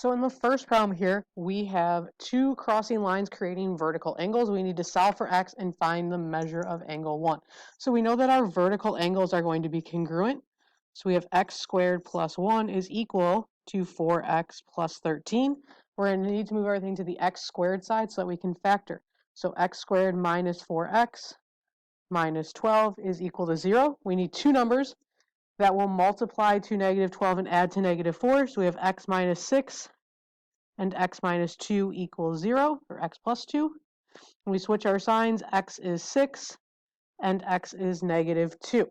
So in the first problem here, we have two crossing lines creating vertical angles. We need to solve for x and find the measure of angle 1. So we know that our vertical angles are going to be congruent. So we have x squared plus 1 is equal to 4x plus 13. We're going to need to move everything to the x squared side so that we can factor. So x squared minus 4x minus 12 is equal to 0. We need two numbers that will multiply to negative 12 and add to negative 4. So we have x minus 6 and x minus 2 equals 0, or x plus 2. When we switch our signs, x is 6 and x is negative 2.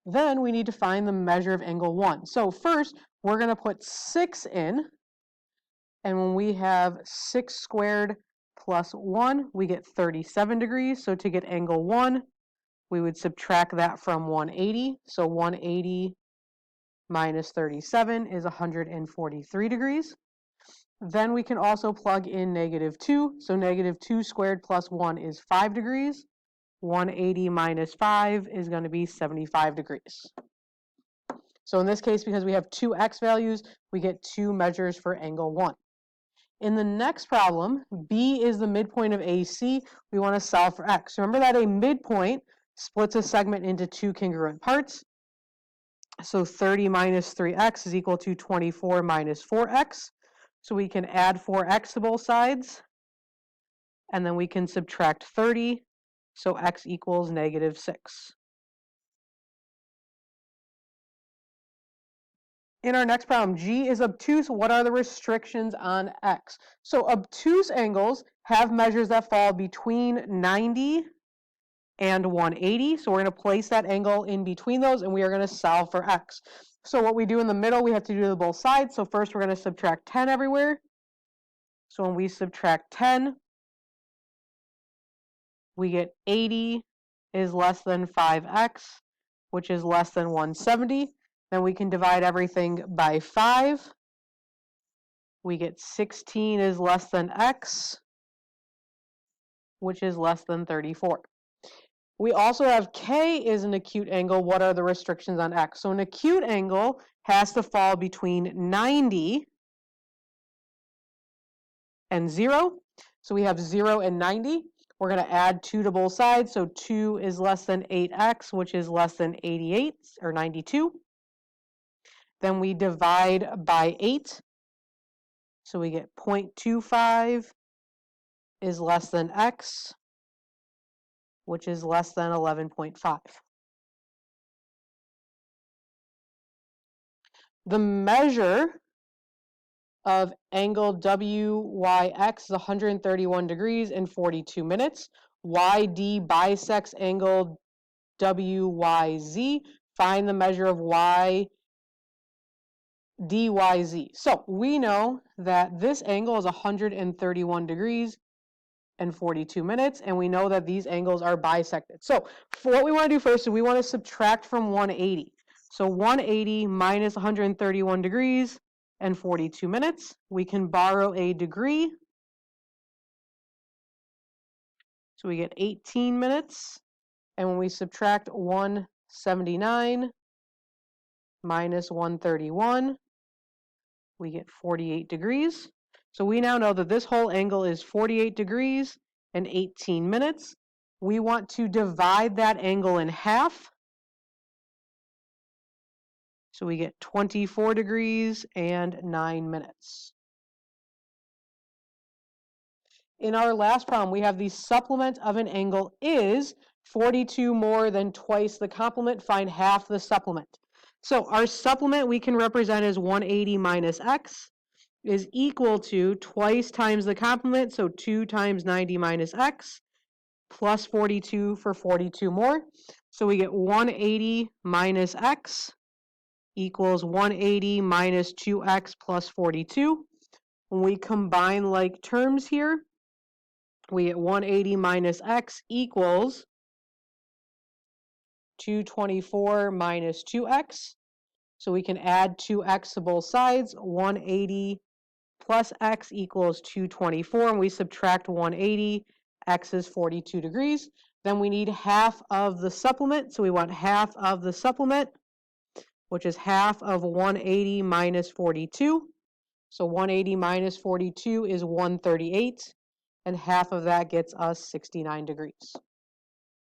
Then we need to find the measure of angle 1. So first, we're going to put 6 in, and when we have 6 squared plus 1, we get 37 degrees. So to get angle 1, we would subtract that from 180. So 180 minus 37 is 143 degrees. Then we can also plug in negative 2. So negative 2 squared plus 1 is 5 degrees. 180 minus 5 is going to be 75 degrees. So in this case, because we have two x values, we get two measures for angle 1. In the next problem, B is the midpoint of AC. We want to solve for x. Remember that a midpoint splits a segment into two congruent parts. So 30 minus 3x is equal to 24 minus 4x. So we can add 4x to both sides, and then we can subtract 30, so x equals negative 6. In our next problem, G is obtuse. What are the restrictions on x? So obtuse angles have measures that fall between 90 and 180. So we're going to place that angle in between those, and we are going to solve for x. So what we do in the middle, we have to do to both sides. So first we're going to subtract 10 everywhere. So when we subtract 10, we get 80 is less than 5x, which is less than 170. Then we can divide everything by 5. We get 16 is less than x, which is less than 34. We also have K is an acute angle. What are the restrictions on x? So an acute angle has to fall between 90 and 0. So we have 0 and 90. We're going to add 2 to both sides. So 2 is less than 8x, which is less than 88 or 92. Then we divide by 8. So we get 0.25 is less than x, which is less than 11.5. The measure of angle WYX is 131 degrees and 42 minutes. YD bisects angle WYZ. Find the measure of y DYZ. So we know that this angle is 131 degrees and 42 minutes, and we know that these angles are bisected. So for what we want to do first is we want to subtract from 180. So 180 minus 131 degrees and 42 minutes. We can borrow a degree. So we get 18 minutes. And when we subtract 179 minus 131, we get 48 degrees. So we now know that this whole angle is 48 degrees and 18 minutes. We want to divide that angle in half. So we get 24 degrees and 9 minutes. In our last problem, we have the supplement of an angle is 42 more than twice the complement. Find half the supplement. So our supplement we can represent as 180 minus x is equal to twice times the complement, so 2 times 90 minus x, plus 42 for 42 more. So we get 180 minus x equals 180 minus 2x plus 42. When we combine like terms here, we get 180 minus x equals 224 minus 2x. So we can add 2x to both sides. 180 plus x equals 224, and we subtract 180. X is 42 degrees. Then we need half of the supplement, so we want half of the supplement. which is half of 180 minus 42. So 180 minus 42 is 138, and half of that gets us 69 degrees.